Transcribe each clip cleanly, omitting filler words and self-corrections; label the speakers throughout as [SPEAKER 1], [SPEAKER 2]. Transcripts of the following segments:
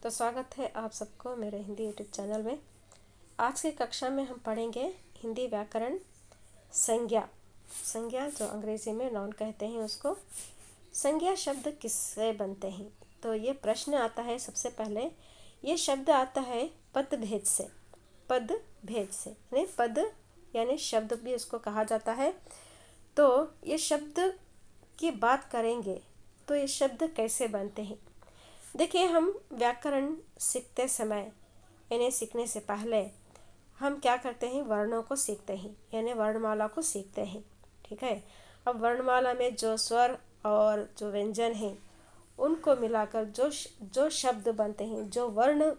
[SPEAKER 1] तो स्वागत है आप सबको मेरे हिंदी यूट्यूब चैनल में। आज की कक्षा में हम पढ़ेंगे हिंदी व्याकरण संज्ञा। संज्ञा जो अंग्रेजी में नाउन कहते हैं उसको। संज्ञा शब्द किससे बनते हैं? तो ये प्रश्न आता है। सबसे पहले ये शब्द आता है पद भेद से। पद भेद से यानी पद यानी शब्द भी उसको कहा जाता है। तो ये शब्द की बात करेंगे तो ये शब्द कैसे बनते हैं। देखिए, हम व्याकरण सीखते समय यानी सीखने से पहले हम क्या करते हैं, वर्णों को सीखते हैं यानी वर्णमाला को सीखते हैं। ठीक है। अब वर्णमाला में जो स्वर और जो व्यंजन हैं उनको मिलाकर जो शब्द बनते हैं, जो वर्ण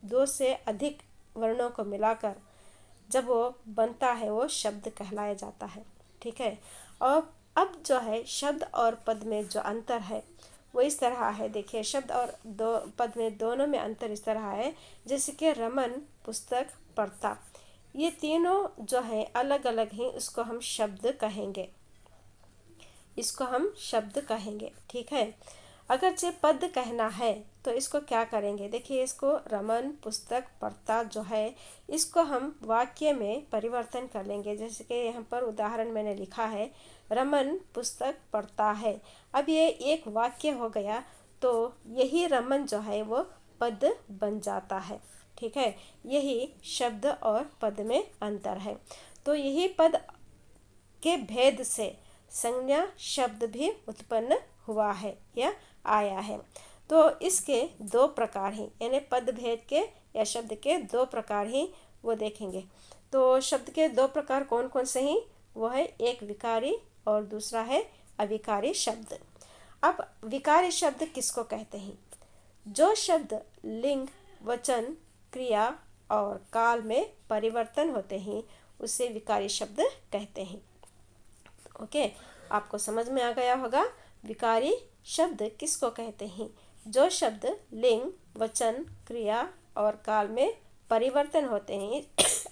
[SPEAKER 1] दो से अधिक वर्णों को मिलाकर जब वो बनता है वो शब्द कहलाया जाता है। ठीक है। और अब जो है शब्द और पद में जो अंतर है वो इस तरह है। देखिए, शब्द और दो पद में दोनों में अंतर इस तरह है जैसे कि रमन, पुस्तक, पढ़ता, ये तीनों जो है अलग अलग हैं, उसको हम शब्द कहेंगे। इसको हम शब्द कहेंगे। ठीक है। अगर जो पद कहना है तो इसको क्या करेंगे, देखिए इसको रमन, पुस्तक, पढ़ता जो है इसको हम वाक्य में परिवर्तन कर लेंगे। जैसे कि यहाँ पर उदाहरण मैंने लिखा है, रमन पुस्तक पढ़ता है। अब ये एक वाक्य हो गया तो यही रमन जो है वो पद बन जाता है। ठीक है। यही शब्द और पद में अंतर है। तो यही पद के भेद से संज्ञा शब्द भी उत्पन्न हुआ है या आया है। तो इसके दो प्रकार हैं यानी पद भेद के या शब्द के दो प्रकार ही वो देखेंगे। तो शब्द के दो प्रकार कौन कौन से हैं? वो है एक विकारी और दूसरा है अविकारी शब्द। अब विकारी शब्द किसको कहते हैं? जो शब्द लिंग, वचन, क्रिया और काल में परिवर्तन होते हैं उसे विकारी शब्द कहते हैं। ओके, आपको समझ में आ गया होगा विकारी शब्द किसको कहते हैं? जो शब्द लिंग, वचन, क्रिया और काल में परिवर्तन होते हैं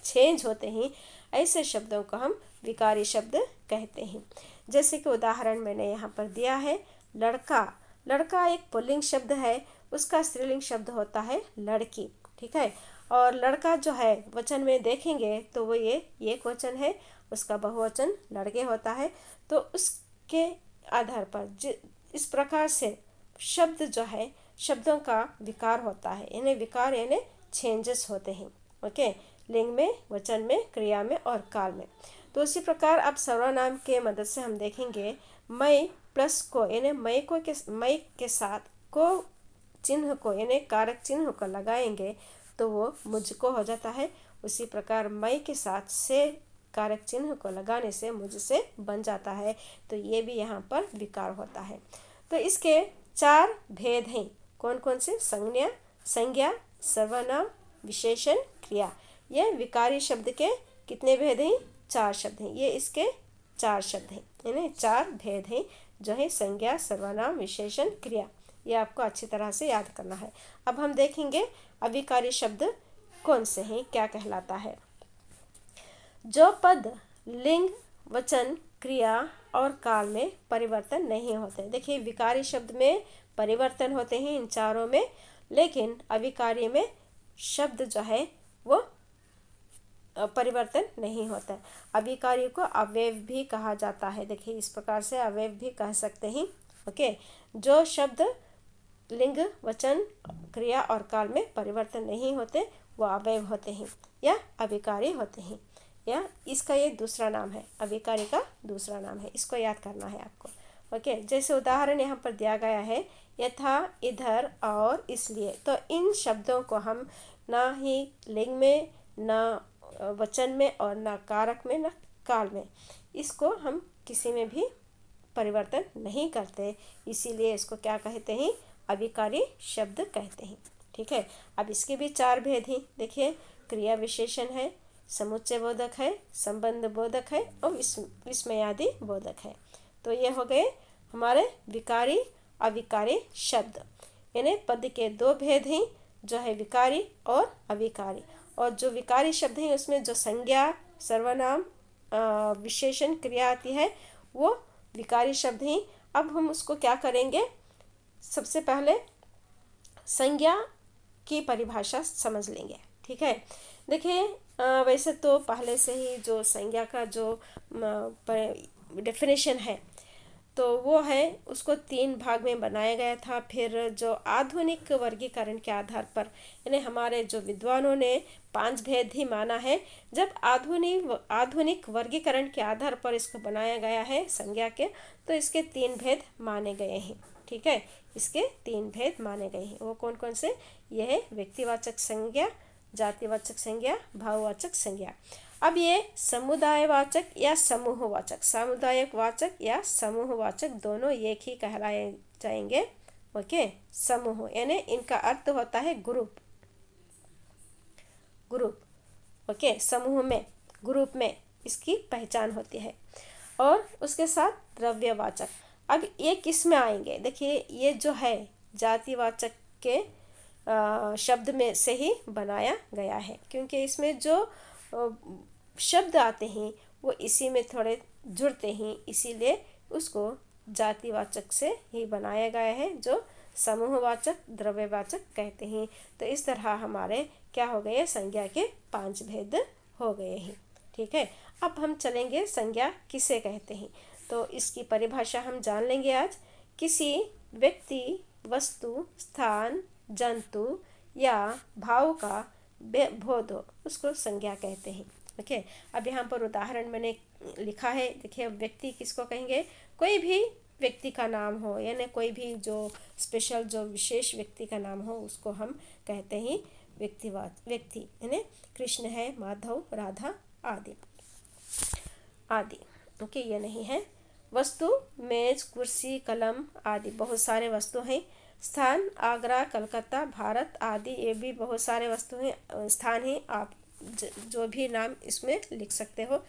[SPEAKER 1] चेंज होते हैं, ऐसे शब्दों को हम विकारी शब्द कहते हैं। जैसे कि उदाहरण मैंने यहाँ पर दिया है, लड़का। लड़का एक पुल्लिंग शब्द है, उसका स्त्रीलिंग शब्द होता है लड़की। ठीक है। और लड़का जो है वचन में देखेंगे तो वो ये एक वचन है, उसका बहुवचन लड़के होता है। तो उसके आधार पर इस प्रकार से शब्द जो है शब्दों का विकार होता है यानी विकार यानी चेंजेस होते हैं। ओके, लिंग में, वचन में, क्रिया में और काल में। तो उसी प्रकार अब सर्वनाम के मदद से हम देखेंगे, मैं प्लस को यानी मैं के साथ को चिन्ह को यानी कारक चिन्ह को लगाएंगे तो वो मुझको हो जाता है। उसी प्रकार मैं के साथ से कारक चिन्ह को लगाने से मुझसे बन जाता है। तो ये भी यहाँ पर विकार होता है। तो इसके चार भेद हैं। कौन कौन से? संज्ञा, सर्वनाम, विशेषण, क्रिया। ये विकारी शब्द के कितने भेद हैं? चार शब्द हैं। ये इसके चार शब्द हैं यानी चार भेद हैं जो है संज्ञा, सर्वनाम, विशेषण, क्रिया। ये आपको अच्छी तरह से याद करना है। अब हम देखेंगे अविकारी शब्द कौन से हैं, क्या कहलाता है। जो पद लिंग, वचन, क्रिया और काल में परिवर्तन नहीं होते। देखिए, विकारी शब्द में परिवर्तन होते हैं इन चारों में, लेकिन अविकारी में शब्द जो है वो परिवर्तन नहीं होता। अविकारी को अवयव भी कहा जाता है। देखिए, इस प्रकार से अवयव भी कह सकते हैं। ओके, जो शब्द लिंग, वचन, क्रिया और काल में परिवर्तन नहीं होते वो अवयव होते हैं या अविकारी होते हैं, या इसका ये दूसरा नाम है, अविकारी का दूसरा नाम है। इसको याद करना है आपको। ओके, जैसे उदाहरण यहाँ पर दिया गया है, यथा, इधर और इसलिए। तो इन शब्दों को हम ना ही लिंग में, ना वचन में और ना कारक में, ना काल में, इसको हम किसी में भी परिवर्तन नहीं करते। इसीलिए इसको क्या कहते हैं? अविकारी शब्द कहते हैं। ठीक है। अब इसके भी चार भेद हैं। देखिए, क्रिया विशेषण है, समुच्चय बोधक है, संबंध बोधक है और विस्मयादि बोधक है। तो ये हो गए हमारे विकारी अविकारी शब्द। यानी पद के दो भेद हैं जो है विकारी और अविकारी। और जो विकारी शब्द हैं उसमें जो संज्ञा, सर्वनाम, विशेषण, क्रिया आती है वो विकारी शब्द हैं। अब हम उसको क्या करेंगे, सबसे पहले संज्ञा की परिभाषा समझ लेंगे। ठीक है, देखिए वैसे तो पहले से ही जो संज्ञा का जो डेफिनेशन है तो वो है, उसको 3 भाग में बनाया गया था। फिर जो आधुनिक वर्गीकरण के आधार पर, यानी हमारे जो विद्वानों ने 5 भेद ही माना है। जब आधुनिक वर्गीकरण के आधार पर इसको बनाया गया है संज्ञा के, तो इसके 3 भेद माने गए हैं। ठीक है, इसके 3 भेद माने गए हैं। वो कौन कौन से? यह है व्यक्तिवाचक संज्ञा, जातिवाचक संज्ञा, भाववाचक संज्ञा। अब ये समुदायवाचक या समूहवाचक, सामुदायिक वाचक या समूहवाचक दोनों एक ही कहलाए जाएंगे। ओके, समूह यानी इनका अर्थ होता है ग्रुप। ओके, समूह में, ग्रुप में इसकी पहचान होती है। और उसके साथ द्रव्यवाचक। अब ये किस में आएंगे? देखिए, ये जो है जातिवाचक के शब्द में से ही बनाया गया है, क्योंकि इसमें जो शब्द आते हैं वो इसी में थोड़े जुड़ते हैं, इसीलिए उसको जातिवाचक से ही बनाया गया है, जो समूहवाचक, द्रव्यवाचक कहते हैं। तो इस तरह हमारे क्या हो गए? संज्ञा के 5 भेद हो गए हैं। ठीक है, अब हम चलेंगे संज्ञा किसे कहते हैं। तो इसकी परिभाषा हम जान लेंगे आज। किसी व्यक्ति, वस्तु, स्थान, जंतु या भाव का बोध हो, उसको संज्ञा कहते हैं। ओके, अब यहाँ पर उदाहरण मैंने लिखा है। देखिए, व्यक्ति किसको कहेंगे? कोई भी व्यक्ति का नाम हो, यानी कोई भी जो स्पेशल, जो विशेष व्यक्ति का नाम हो, उसको हम कहते हैं व्यक्ति, यानी कृष्ण है, माधव, राधा आदि। ओके, ये नहीं है। वस्तु, मेज, कुर्सी, कलम आदि बहुत सारे वस्तु हैं। स्थान, आगरा, कलकत्ता, भारत आदि, ये भी बहुत सारे वस्तु हैं, स्थान हैं। आप जो भी नाम इसमें लिख सकते हो।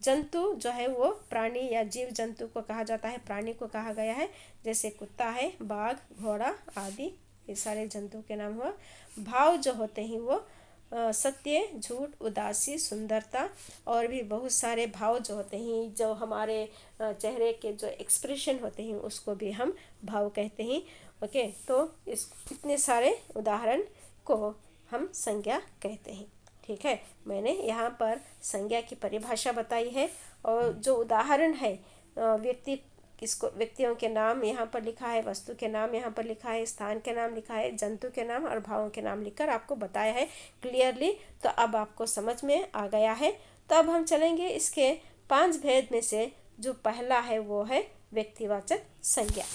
[SPEAKER 1] जंतु जो है वो प्राणी या जीव जंतु को कहा जाता है, प्राणी को कहा गया है, जैसे कुत्ता है, बाघ, घोड़ा आदि, ये सारे जंतु के नाम हुआ। भाव जो होते हैं वो सत्य, झूठ, उदासी, सुंदरता और भी बहुत सारे भाव जो होते हैं, जो हमारे चेहरे के जो एक्सप्रेशन होते हैं, उसको भी हम भाव कहते हैं। ओके, तो इतने सारे उदाहरण को हम संज्ञा कहते हैं। ठीक है, मैंने यहाँ पर संज्ञा की परिभाषा बताई है, और जो उदाहरण है व्यक्तियों के नाम यहाँ पर लिखा है, वस्तु के नाम यहाँ पर लिखा है, स्थान के नाम लिखा है, जंतु के नाम और भावों के नाम लिखकर आपको बताया है क्लियरली। तो अब आपको समझ में आ गया है। तो अब हम चलेंगे इसके 5 भेद में से। जो पहला है वो है व्यक्तिवाचक संज्ञा।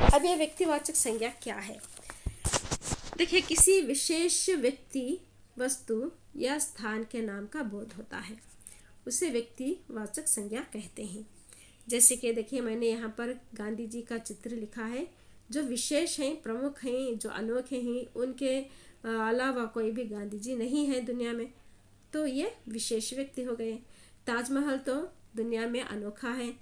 [SPEAKER 1] अब ये व्यक्तिवाचक संज्ञा क्या है? देखिए, किसी विशेष व्यक्ति, वस्तु या स्थान के नाम का बोध होता है, उसे व्यक्तिवाचक संज्ञा कहते हैं। जैसे कि देखिए, मैंने यहाँ पर गांधी जी का चित्र लिखा है। जो विशेष हैं, प्रमुख हैं, जो अनोखे हैं, उनके अलावा कोई भी गांधी जी नहीं है दुनिया में, तो ये विशेष व्यक्ति हो गए। ताजमहल तो दुनिया में अनोखा है,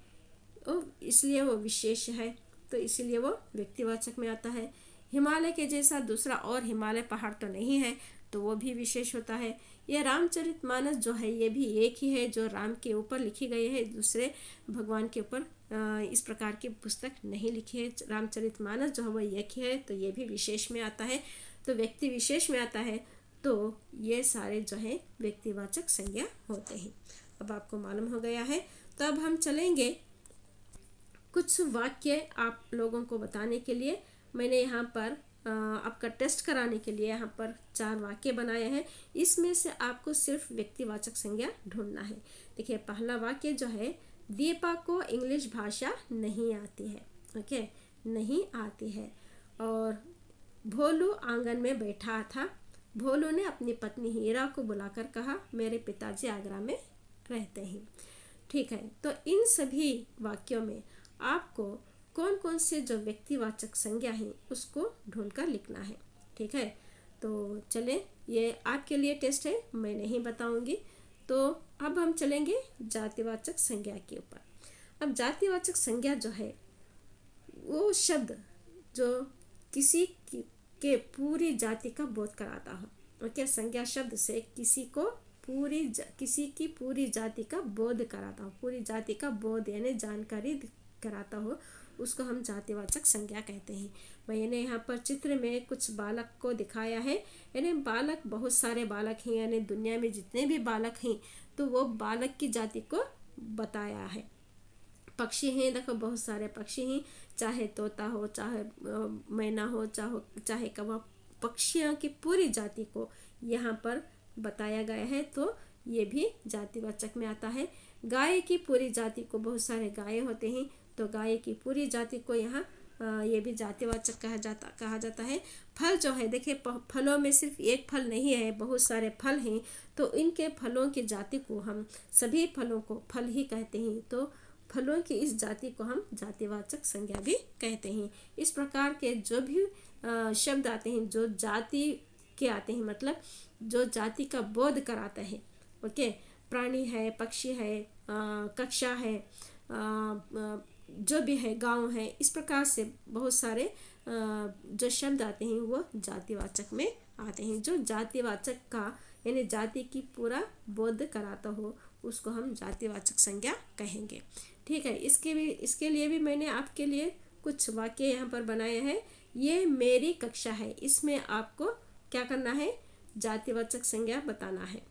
[SPEAKER 1] और इसलिए वो विशेष है, तो इसीलिए वो व्यक्तिवाचक में आता है। हिमालय के जैसा दूसरा और हिमालय पहाड़ तो नहीं है, तो वो भी विशेष होता है। यह रामचरितमानस जो है, ये भी एक ही है जो राम के ऊपर लिखी गई है, दूसरे भगवान के ऊपर इस प्रकार की पुस्तक नहीं लिखी है। रामचरितमानस जो है वो एक ही है, तो ये भी विशेष में आता है, तो व्यक्ति विशेष में आता है। तो ये सारे जो है व्यक्तिवाचक संज्ञा होते हैं। अब आपको मालूम हो गया है। तो अब हम चलेंगे कुछ वाक्य आप लोगों को बताने के लिए। मैंने यहाँ पर आपका टेस्ट कराने के लिए यहाँ पर 4 वाक्य बनाए हैं। इसमें से आपको सिर्फ व्यक्तिवाचक संज्ञा ढूंढना है। देखिए, पहला वाक्य जो है, दीपा को इंग्लिश भाषा नहीं आती है। ओके, नहीं आती है। और भोलू आंगन में बैठा था। भोलू ने अपनी पत्नी हीरा को बुलाकर कहा, मेरे पिताजी आगरा में रहते हैं। ठीक है, तो इन सभी वाक्यों में आपको कौन कौन से जो व्यक्तिवाचक संज्ञा है उसको ढूंढकर लिखना है। ठीक है, तो चले, ये आपके लिए टेस्ट है, मैं नहीं बताऊंगी। तो अब हम चलेंगे जातिवाचक संज्ञा के ऊपर। अब जातिवाचक संज्ञा जो है, वो शब्द जो किसी के पूरी जाति का बोध कराता हो। ओके, संज्ञा शब्द से किसी की पूरी जाति का बोध कराता हो, पूरी जाति का बोध यानी जानकारी कराता हो, उसको हम जातिवाचक संज्ञा कहते हैं। मैंने यहाँ पर चित्र में कुछ बालक को दिखाया है, यानी बालक बहुत सारे बालक हैं, यानी दुनिया में जितने भी बालक हैं तो वो बालक की जाति को बताया है। पक्षी हैं, देखो बहुत सारे पक्षी हैं, चाहे तोता हो, चाहे मैना हो, चाहे कौवा, पक्षियों की पूरी जाति को यहाँ पर बताया गया है, तो ये भी जातिवाचक में आता है। गाय की पूरी जाति को, बहुत सारे गाय होते हैं तो गाय की पूरी जाति को यहाँ ये भी जातिवाचक कहा जाता है। फल जो है, देखिए फलों में सिर्फ एक फल नहीं है, बहुत सारे फल हैं, तो इनके फलों की जाति को हम सभी फलों को फल ही कहते हैं, तो फलों की इस जाति को हम जातिवाचक संज्ञा भी कहते हैं। इस प्रकार के जो भी शब्द आते हैं जो जाति के आते हैं, मतलब जो जाति का बोध कराता है, ओके, प्राणी है, पक्षी है, कक्षा है, जो भी है, गांव है, इस प्रकार से बहुत सारे जो शब्द आते हैं वो जातिवाचक में आते हैं। जो जातिवाचक का यानी जाति की पूरा बोध कराता हो उसको हम जातिवाचक संज्ञा कहेंगे। ठीक है, इसके लिए भी मैंने आपके लिए कुछ वाक्य यहाँ पर बनाए हैं। ये मेरी कक्षा है, इसमें आपको क्या करना है, जातिवाचक संज्ञा बताना है।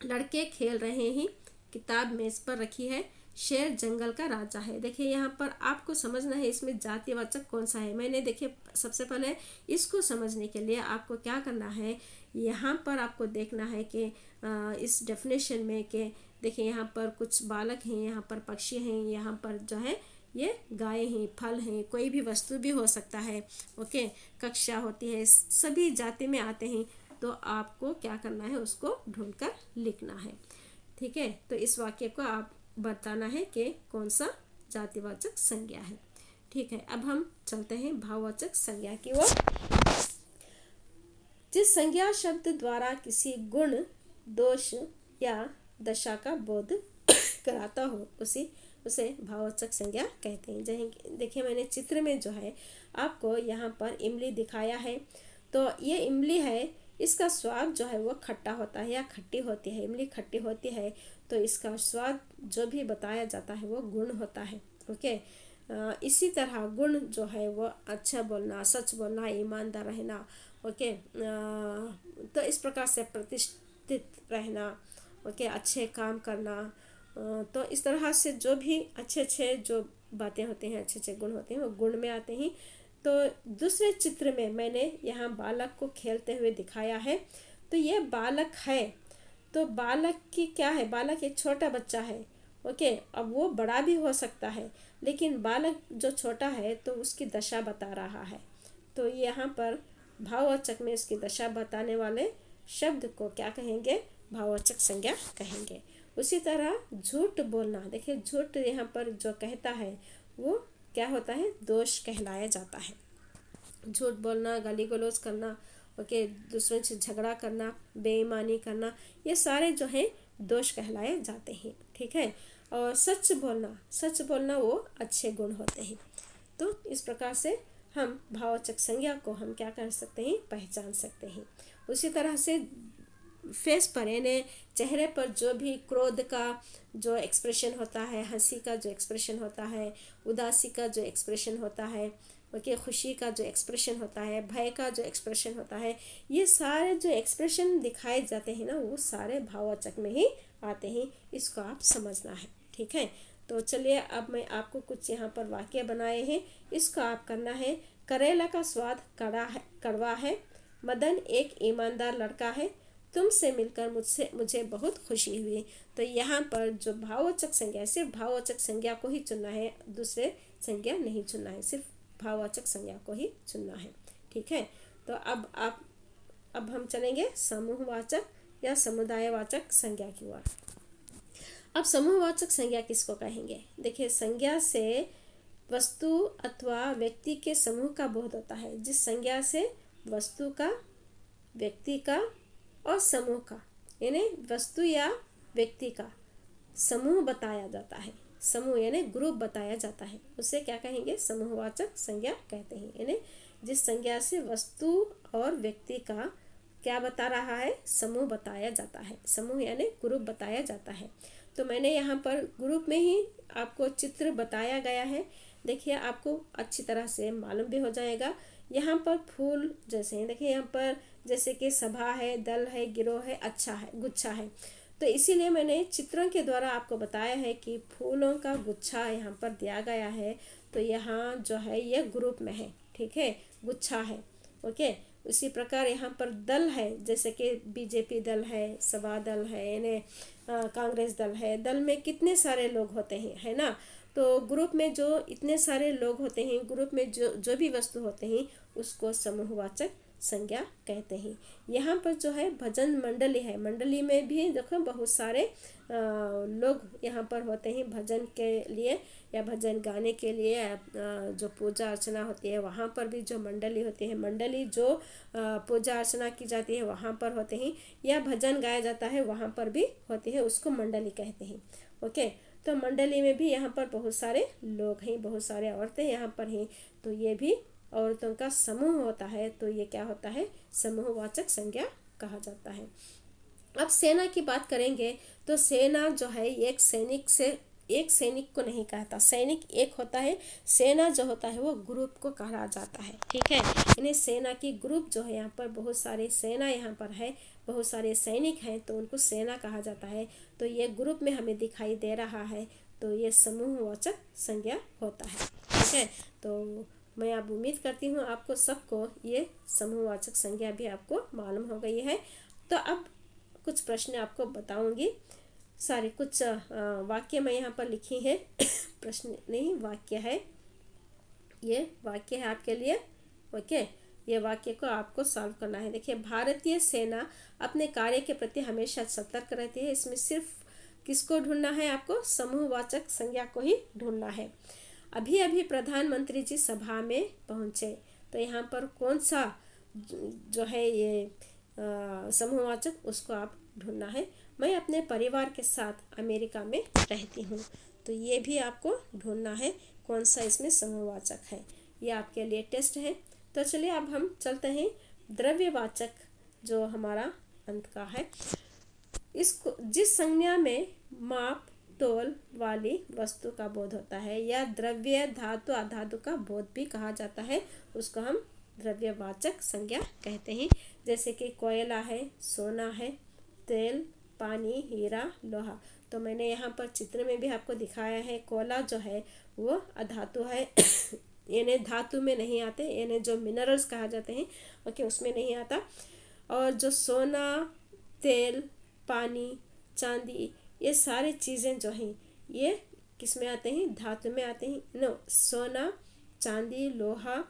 [SPEAKER 1] लड़के खेल रहे हैं, किताब मेज पर रखी है, शेर जंगल का राजा है। देखिए यहाँ पर आपको समझना है इसमें जातिवाचक कौन सा है। मैंने देखिए सबसे पहले इसको समझने के लिए आपको क्या करना है, यहाँ पर आपको देखना है कि इस डेफिनेशन में कि देखिए यहाँ पर कुछ बालक हैं, यहाँ पर पक्षी हैं, यहाँ पर जो है ये गाय हैं, फल हैं, कोई भी वस्तु भी हो सकता है, ओके, कक्षा होती है, सभी जाति में आते हैं, तो आपको क्या करना है, उसको ढूंढकर लिखना है। ठीक है, तो इस वाक्य को आप बताना है कि कौन सा जातिवाचक संज्ञा है। ठीक है, अब हम चलते हैं भाववाचक संज्ञा की ओर। जिस संज्ञा शब्द द्वारा किसी गुण, दोष या दशा का बोध कराता हो उसे भाववाचक संज्ञा कहते हैं। जैसे देखिए मैंने चित्र में जो है आपको यहाँ पर इमली दिखाया है, तो ये इमली है, इसका स्वाद जो है वो खट्टा होता है या खट्टी होती है। इमली खट्टी होती है तो इसका स्वाद जो भी बताया जाता है वो गुण होता है, ओके। इसी तरह गुण जो है वो अच्छा बोलना, सच बोलना, ईमानदार रहना, ओके, तो इस प्रकार से प्रतिष्ठित रहना, ओके, अच्छे काम करना, तो इस तरह से जो भी अच्छे जो बातें होते हैं, अच्छे गुण होते हैं वो गुण में आते हैं। तो दूसरे चित्र में मैंने यहाँ बालक को खेलते हुए दिखाया है, तो ये बालक है, तो बालक की क्या है, बालक एक छोटा बच्चा है, ओके। अब वो बड़ा भी हो सकता है, लेकिन बालक जो छोटा है तो उसकी दशा बता रहा है, तो यहाँ पर भाववाचक में उसकी दशा बताने वाले शब्द को क्या कहेंगे, भाववाचक संज्ञा कहेंगे। उसी तरह झूठ बोलना, देखिए झूठ यहाँ पर जो कहता है वो क्या होता है, दोष कहलाया जाता है। झूठ बोलना, गाली गलौज करना, ओके, दूसरों से झगड़ा करना, बेईमानी करना, ये सारे जो है दोष कहलाए जाते हैं। ठीक है, और सच बोलना वो अच्छे गुण होते हैं। तो इस प्रकार से हम भाववाचक संज्ञा को हम क्या कर सकते हैं, पहचान सकते हैं। उसी तरह से फेस पर यानी चेहरे पर जो भी क्रोध का जो एक्सप्रेशन होता है, हंसी का जो एक्सप्रेशन होता है, उदासी का जो एक्सप्रेशन होता है, ओके, खुशी का जो एक्सप्रेशन होता है, भय का जो एक्सप्रेशन होता है, ये सारे जो एक्सप्रेशन दिखाए जाते हैं ना वो सारे भाववाचक में ही आते हैं। इसको आप समझना है। ठीक है, तो चलिए अब मैं आपको कुछ यहाँ पर वाक्य बनाए हैं, इसको आप करना है। करेला का स्वाद कड़वा है, मदन एक ईमानदार लड़का है, तुमसे मिलकर मुझे बहुत खुशी हुई। तो यहाँ पर जो भाववाचक संज्ञा, सिर्फ भाववाचक संज्ञा को ही चुनना है, दूसरे संज्ञा नहीं चुनना है, सिर्फ भाववाचक संज्ञा को ही चुनना है। ठीक है, तो अब हम चलेंगे समूहवाचक या समुदायवाचक संज्ञा की ओर। अब समूहवाचक संज्ञा किसको कहेंगे, देखिए संज्ञा से वस्तु अथवा व्यक्ति के समूह का बोध होता है। जिस संज्ञा से वस्तु का, व्यक्ति का और समूह का, यानी वस्तु या व्यक्ति का समूह बताया जाता है, समूह यानी ग्रुप बताया जाता है, उसे क्या कहेंगे, समूहवाचक संज्ञा कहते हैं। यानी जिस संज्ञा से वस्तु और व्यक्ति का क्या बता रहा है, समूह बताया जाता है, समूह यानी ग्रुप बताया जाता है। तो मैंने यहाँ पर ग्रुप में ही आपको चित्र बताया गया है, देखिए आपको अच्छी तरह से मालूम भी हो जाएगा। यहाँ पर फूल जैसे हैं, देखिए यहाँ पर जैसे कि सभा है, दल है, गिरोह है, अच्छा है, गुच्छा है। तो इसीलिए मैंने चित्रों के द्वारा आपको बताया है कि फूलों का गुच्छा यहाँ पर दिया गया है, तो यहाँ जो है ये ग्रुप में है, ठीक है, गुच्छा है। ओके, उसी प्रकार यहाँ पर दल है, जैसे कि बीजेपी दल है, सभा दल है, यानी कांग्रेस दल है। दल में कितने सारे लोग होते हैं, है ना। तो ग्रुप में जो इतने सारे लोग होते हैं, ग्रुप में जो जो भी वस्तु होते हैं, उसको समूहवाचक संज्ञा कहते हैं। यहाँ पर जो है भजन मंडली है, मंडली में भी देखो बहुत सारे लोग यहाँ पर होते हैं भजन के लिए या भजन गाने के लिए। जो पूजा अर्चना होती है वहाँ पर भी जो मंडली होती है, मंडली जो पूजा अर्चना की जाती है वहाँ पर होते हैं, या भजन गाया जाता है वहाँ पर भी होती है, उसको मंडली कहते हैं। ओके, तो मंडली में भी यहाँ पर बहुत सारे लोग हैं, बहुत सारे औरतें यहाँ पर हैं, तो ये भी औरतों का समूह होता है, तो ये क्या होता है, समूहवाचक संज्ञा कहा जाता है। अब सेना की बात करेंगे तो सेना जो है एक सैनिक से, एक सैनिक को नहीं कहता, सैनिक एक होता है, सेना जो होता है वो ग्रुप को कहा जाता है, ठीक है। यानी सेना की ग्रुप जो है, यहाँ पर बहुत सारे सेना यहाँ पर है, बहुत सारे सैनिक हैं, तो उनको सेना कहा जाता है। तो ये ग्रुप में हमें दिखाई दे रहा है, तो ये समूहवाचक संज्ञा होता है, ठीक है। तो मैं अब उम्मीद करती हूँ आपको सबको ये समूहवाचक संज्ञा भी आपको मालूम हो गई है। तो अब कुछ प्रश्न आपको बताऊंगी, सारे कुछ वाक्य मैं यहाँ पर लिखी है प्रश्न नहीं, वाक्य है, ये वाक्य है आपके लिए। ओके, ये वाक्य को आपको सॉल्व करना है। देखिए, भारतीय सेना अपने कार्य के प्रति हमेशा सतर्क रहती है। इसमें सिर्फ किसको ढूंढना है, आपको समूहवाचक संज्ञा को ही ढूंढना है। अभी अभी प्रधानमंत्री जी सभा में पहुंचे, तो यहाँ पर कौन सा जो है ये समूहवाचक, उसको आप ढूंढना है। मैं अपने परिवार के साथ अमेरिका में रहती हूँ, तो ये भी आपको ढूंढना है कौन सा इसमें समूहवाचक है। ये आपके लिए टेस्ट है। तो चलिए अब हम चलते हैं द्रव्यवाचक जो हमारा अंत का है। इसको जिस संज्ञा में माप तोल वाली वस्तु का बोध होता है या द्रव्य धातु अधातु का बोध भी कहा जाता है, उसको हम द्रव्यवाचक संज्ञा कहते हैं। जैसे कि कोयला है, सोना है, तेल, पानी, हीरा, लोहा। तो मैंने यहाँ पर चित्र में भी आपको दिखाया है, कोयला जो है वो अधातु है यानी धातु में नहीं आते, यानी जो मिनरल्स कहा जाते हैं, ओके, उसमें नहीं आता। और जो सोना, तेल, पानी, चांदी, ये सारी चीज़ें जो हैं ये किस में आते हैं, धातु में आते हैं। नो, सोना, चांदी, लोहा,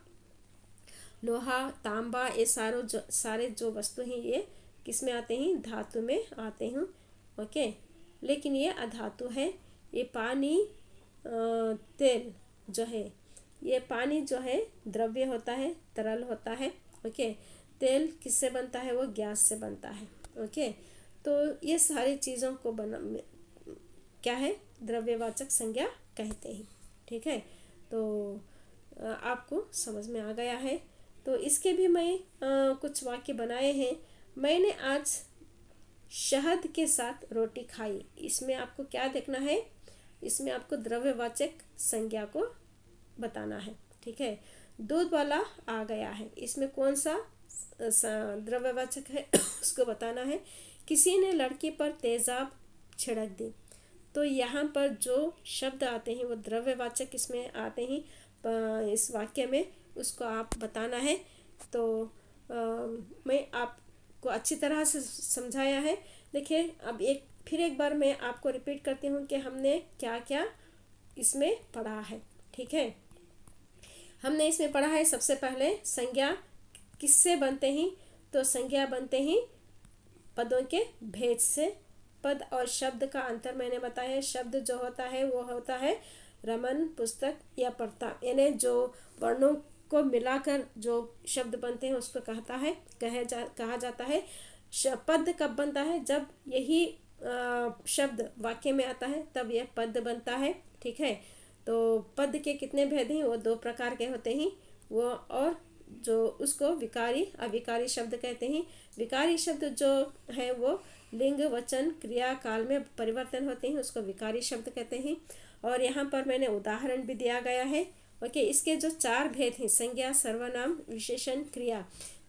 [SPEAKER 1] तांबा, ये सारे जो वस्तु हैं ये किस में आते हैं, धातु में आते हैं। ओके, लेकिन ये अधातु है। ये पानी, तेल जो है, ये पानी जो है द्रव्य होता है, तरल होता है। ओके, तेल किससे बनता है, वो गैस से बनता है। ओके, तो ये सारी चीज़ों को क्या है, द्रव्यवाचक संज्ञा कहते हैं, ठीक है। तो आपको समझ में आ गया है। तो इसके भी मैं कुछ वाक्य बनाए हैं। मैंने आज शहद के साथ रोटी खाई। इसमें आपको क्या देखना है, इसमें आपको द्रव्यवाचक संज्ञा को बताना है, ठीक है। दूध वाला आ गया है, इसमें कौन सा द्रव्यवाचक है उसको बताना है। किसी ने लड़की पर तेजाब छिड़क दी। तो यहाँ पर जो शब्द आते हैं वो द्रव्यवाचक इसमें आते हैं इस वाक्य में, उसको आप बताना है। तो मैं आपको अच्छी तरह से समझाया है। देखिए, अब फिर एक बार मैं आपको रिपीट करती हूँ कि हमने क्या क्या इसमें पढ़ा है, ठीक है। हमने इसमें पढ़ा है, सबसे पहले संज्ञा किससे बनते हैं, तो संज्ञा बनते हैं पदों के भेद से। पद और शब्द का अंतर मैंने बताया है। शब्द जो होता है वो होता है रमन, पुस्तक या प्रताप, यानी जो वर्णों को मिलाकर जो शब्द बनते हैं उसको कहा जाता है। पद कब बनता है, जब यही शब्द वाक्य में आता है तब यह पद बनता है, ठीक है। तो पद के कितने भेद हैं, वो 2 प्रकार के होते हैं, वो और जो उसको विकारी अविकारी शब्द कहते हैं। विकारी शब्द जो है वो लिंग, वचन, क्रिया, काल में परिवर्तन होते हैं, उसको विकारी शब्द कहते हैं। और यहाँ पर मैंने उदाहरण भी दिया गया है, ओके, इसके जो 4 भेद हैं, संज्ञा, सर्वनाम, विशेषण, क्रिया,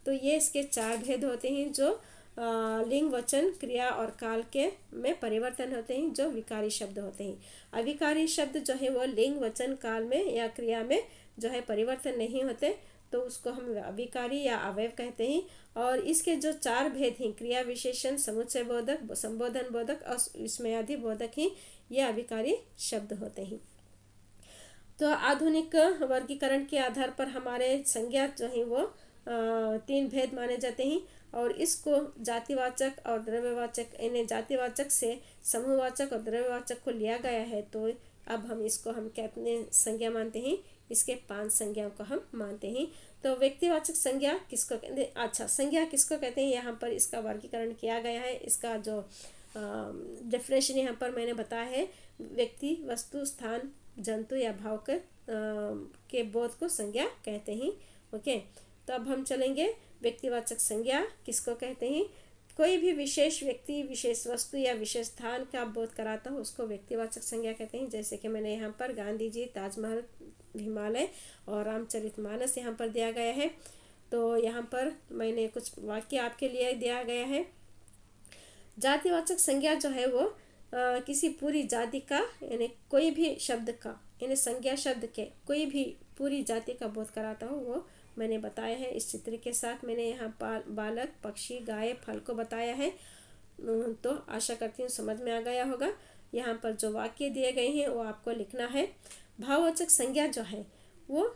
[SPEAKER 1] तो ये इसके 4 भेद होते हैं जो लिंग, वचन, क्रिया और काल के में परिवर्तन होते हैं, जो विकारी शब्द होते हैं। अविकारी शब्द जो है वो लिंग, वचन, काल में या क्रिया में जो है परिवर्तन नहीं होते, तो उसको हम अविकारी या अवयव कहते हैं। और इसके जो 4 भेद हैं, क्रिया, विशेषण, समुच्चय बोधक, संबोधन बोधक और विस्मयादि बोधक हैं, ये अविकारी शब्द होते हैं। तो आधुनिक वर्गीकरण के आधार पर हमारे संज्ञा जो है वो 3 भेद माने जाते हैं, और इसको जातिवाचक और द्रव्यवाचक, इन्हें जातिवाचक से समूहवाचक और द्रव्यवाचक को लिया गया है। तो अब हम इसको हम कितने संज्ञा मानते हैं, इसके 5 संज्ञाओं को हम मानते हैं। तो व्यक्तिवाचक संज्ञा किसको कहते हैं, अच्छा, संज्ञा किसको कहते हैं, यहाँ पर इसका वर्गीकरण किया गया है। इसका जो डेफिनेशन यहाँ पर मैंने बताया है, व्यक्ति, वस्तु, स्थान, जंतु या भाव के बोध को संज्ञा कहते हैं। ओके, तो अब हम चलेंगे व्यक्तिवाचक संज्ञा किसको कहते हैं। कोई भी विशेष व्यक्ति, विशेष वस्तु या विशेष स्थान का बोध कराता हो उसको व्यक्तिवाचक संज्ञा कहते हैं। जैसे कि मैंने यहाँ पर गांधी जी, ताजमहल, हिमालय और रामचरितमानस यहाँ पर दिया गया है। तो यहाँ पर मैंने कुछ वाक्य आपके लिए दिया गया है। जातिवाचक संज्ञा जो है वो किसी पूरी जाति का, यानी कोई भी शब्द का, यानी संज्ञा शब्द के कोई भी पूरी जाति का बोध कराता हो, वो मैंने बताया है इस चित्र के साथ। मैंने यहाँ बालक, पक्षी, गाय, फल को बताया है। तो आशा करती हूँ समझ में आ गया होगा। यहाँ पर जो वाक्य दिए गए हैं वो आपको लिखना है। भाववाचक संज्ञा जो है वो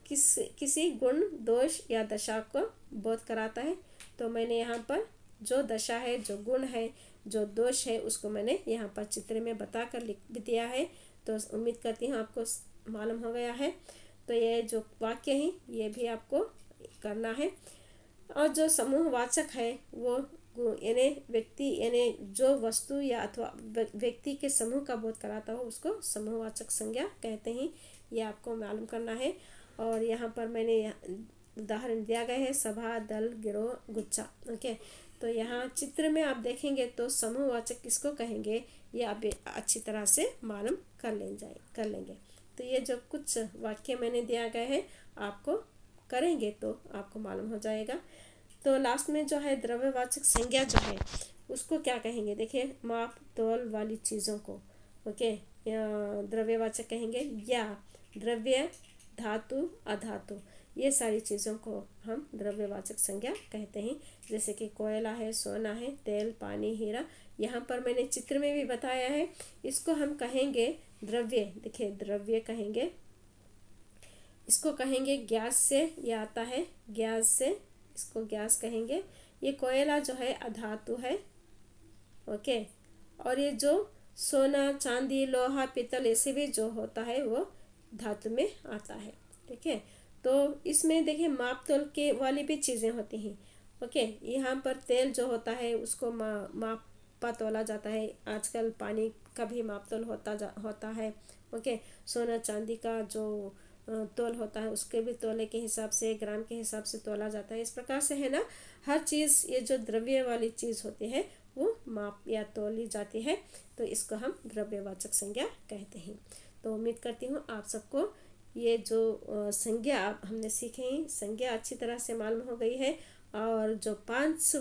[SPEAKER 1] किसी गुण, दोष या दशा को बोध कराता है। तो मैंने यहाँ पर जो दशा है, जो गुण है, जो दोष है, उसको मैंने यहाँ पर चित्र में बताकर लिख दिया है। तो उम्मीद करती हूँ आपको मालूम हो गया है। तो ये जो वाक्य हैं ये भी आपको करना है। और जो समूहवाचक है वो यानी व्यक्ति, यानी जो वस्तु या अथवा व्यक्ति के समूह का बोध कराता हो उसको समूहवाचक संज्ञा कहते हैं। ये आपको मालूम करना है। और यहाँ पर मैंने उदाहरण दिया गया है, सभा, दल, गिरोह, गुच्छा। ओके, तो यहाँ चित्र में आप देखेंगे तो समूहवाचक किसको कहेंगे ये आप अच्छी तरह से मालूम कर लेंगे। तो ये जो कुछ वाक्य मैंने दिया गया है आपको करेंगे तो आपको मालूम हो जाएगा। तो लास्ट में जो है द्रव्यवाचक संज्ञा जो है उसको क्या कहेंगे, देखिए, माप तोल वाली चीज़ों को, ओके, द्रव्यवाचक कहेंगे। या द्रव्य, धातु, अधातु, ये सारी चीज़ों को हम द्रव्यवाचक संज्ञा कहते हैं। जैसे कि कोयला है, सोना है, तेल, पानी, हीरा। यहाँ पर मैंने चित्र में भी बताया है, इसको हम कहेंगे द्रव्य। देखिए, द्रव्य कहेंगे, इसको कहेंगे गैस से, ये आता है गैस से, इसको गैस कहेंगे। ये कोयला जो है अधातु है। ओके, और ये जो सोना, चांदी, लोहा, पीतल, ऐसे भी जो होता है वो धातु में आता है। ठीक है, तो इसमें देखिए माप तोल के वाली भी चीज़ें होती हैं। ओके, यहाँ पर तेल जो होता है उसको मापा तोला जाता है। आजकल पानी का भी माप तोल होता है। ओके, सोना चांदी का जो तोल होता है उसके भी तोले के हिसाब से, ग्राम के हिसाब से तोला जाता है। इस प्रकार से है ना, हर चीज़, ये जो द्रव्य वाली चीज़ होती है वो माप या तोली जाती है। तो इसको हम द्रव्यवाचक संज्ञा कहते हैं। तो उम्मीद करती हूँ आप सबको ये जो संज्ञा हमने सीखे हैं, संज्ञा अच्छी तरह से मालूम हो गई है। और जो 5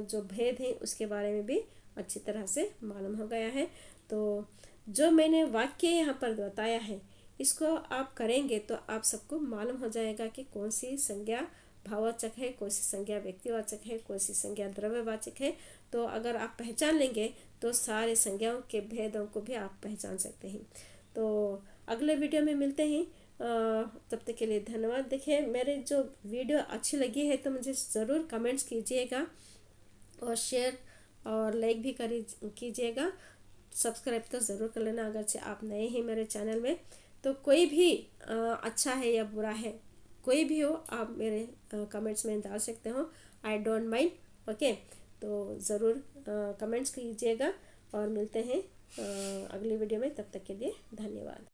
[SPEAKER 1] जो भेद हैं उसके बारे में भी अच्छी तरह से मालूम हो गया है। तो जो मैंने वाक्य यहाँ पर बताया है इसको आप करेंगे तो आप सबको मालूम हो जाएगा कि कौन सी संज्ञा भाववाचक है, कौन सी संज्ञा व्यक्तिवाचक है, कौन सी संज्ञा द्रव्यवाचक है। तो अगर आप पहचान लेंगे तो सारे संज्ञाओं के भेदों को भी आप पहचान सकते हैं। तो अगले वीडियो में मिलते हैं। तब तक के लिए धन्यवाद। देखिए, मेरे जो वीडियो अच्छी लगी है तो मुझे ज़रूर कमेंट्स कीजिएगा और शेयर और लाइक भी कीजिएगा। सब्सक्राइब तो ज़रूर कर लेना अगर से आप नए हैं मेरे चैनल में। तो कोई भी अच्छा है या बुरा है, कोई भी हो, आप मेरे कमेंट्स में डाल सकते हो। I don't mind. ओके, तो ज़रूर कमेंट्स कीजिएगा और मिलते हैं अगली वीडियो में। तब तक के लिए धन्यवाद।